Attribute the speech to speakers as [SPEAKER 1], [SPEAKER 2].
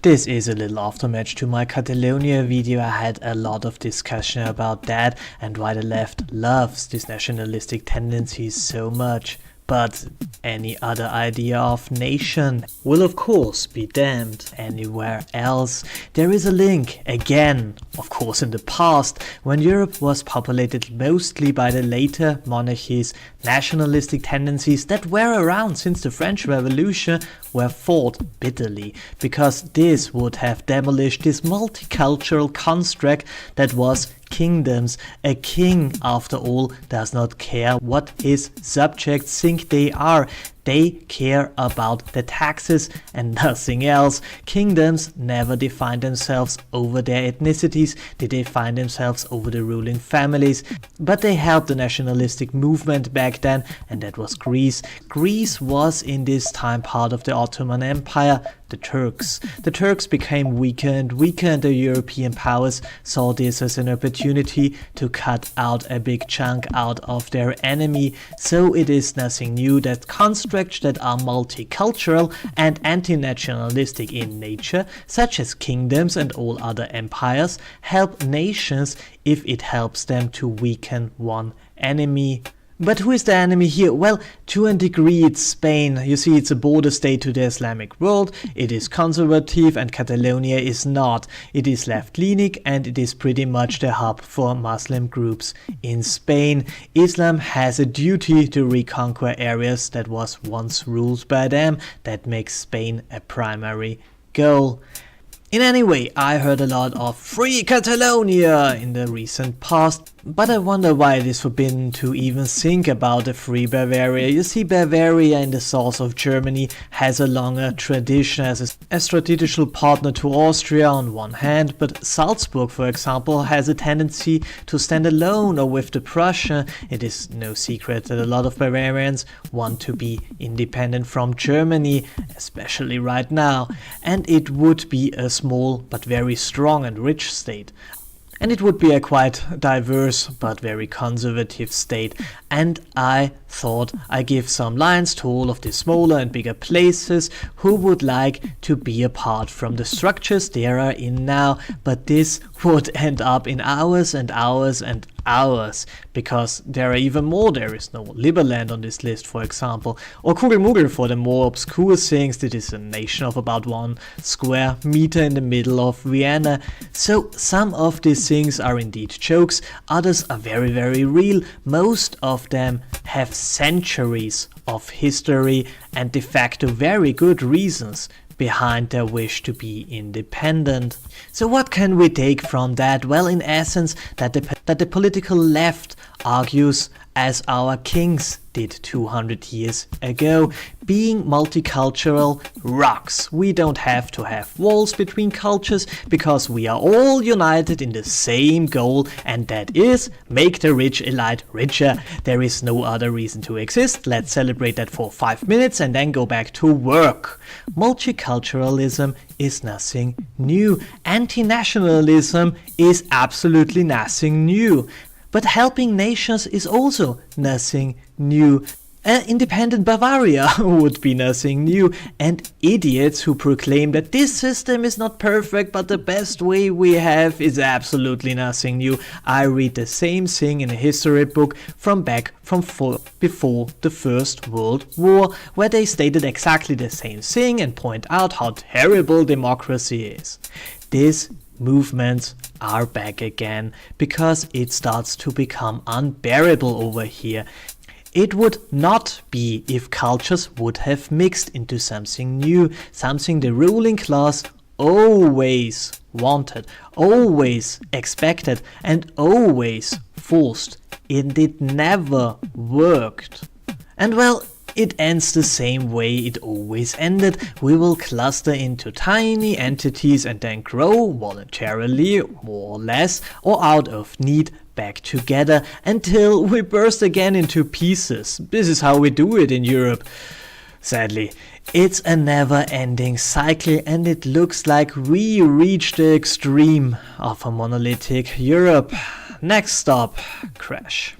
[SPEAKER 1] This is a little aftermatch to my Catalonia video. I had a lot of discussion about that and why the left loves these nationalistic tendencies so much. But any other idea of nation will of course be damned anywhere else. There is a link, again, of course in the past, when Europe was populated mostly by the later monarchies, nationalistic tendencies that were around since the French Revolution were fought bitterly, because this would have demolished this multicultural construct that was kingdoms. A king, after all, does not care what his subjects think they are. They care about the taxes and nothing else. Kingdoms never define themselves over their ethnicities, they define themselves over the ruling families. But they helped the nationalistic movement back then, and that was Greece. Greece was in this time part of the Ottoman Empire, the Turks. The Turks became weaker and weaker, and the European powers saw this as an opportunity to cut out a big chunk out of their enemy. So it is nothing new that constructs that are multicultural and anti-nationalistic in nature, such as kingdoms and all other empires, help nations if it helps them to weaken one enemy. But who is the enemy here? Well, to a degree it's Spain. You see, it's a border state to the Islamic world, it is conservative, and Catalonia is not. It is left-leaning and it is pretty much the hub for Muslim groups in Spain. Islam has a duty to reconquer areas that was once ruled by them. That makes Spain a primary goal. In any way, I heard a lot of Free Catalonia in the recent past, but I wonder why it is forbidden to even think about a free Bavaria. You see, Bavaria in the south of Germany has a longer tradition as a strategical partner to Austria on one hand, but Salzburg, for example, has a tendency to stand alone or with the Prussia. It is no secret that a lot of Bavarians want to be independent from Germany, especially right now, and it would be a small but very strong and rich state. And it would be a quite diverse but very conservative state, and I thought I give some lines to all of the smaller and bigger places who would like to be apart from the structures they are in now, but this would end up in hours and hours and hours, because there are even more. There is no Liberland on this list, for example, or Kugelmugel for the more obscure things. It is a nation of about 1 square meter in the middle of Vienna. So some of these things are indeed jokes, others are very, very real. Most of them have centuries of history and de facto very good reasons behind their wish to be independent. So what can we take from that? Well, in essence, that the political left argues, as our kings did 200 years ago, being multicultural rocks. We don't have to have walls between cultures because we are all united in the same goal, and that is make the rich elite richer. There is no other reason to exist. Let's celebrate that for 5 minutes and then go back to work. Multiculturalism is nothing new. Anti-nationalism is absolutely nothing new. But helping nations is also nothing new. Independent Bavaria would be nothing new, and idiots who proclaim that this system is not perfect but the best way we have is absolutely nothing new. I read the same thing in a history book from before the First World War, where they stated exactly the same thing and point out how terrible democracy is. These movements are back again because it starts to become unbearable over here. It would not be if cultures would have mixed into something new, something the ruling class always wanted, always expected, and always forced. It never worked. And well, it ends the same way it always ended. We will cluster into tiny entities and then grow voluntarily, more or less, or out of need, back together until we burst again into pieces. This is how we do it in Europe. Sadly, it's a never-ending cycle, and it looks like we reached the extreme of a monolithic Europe. Next stop, crash.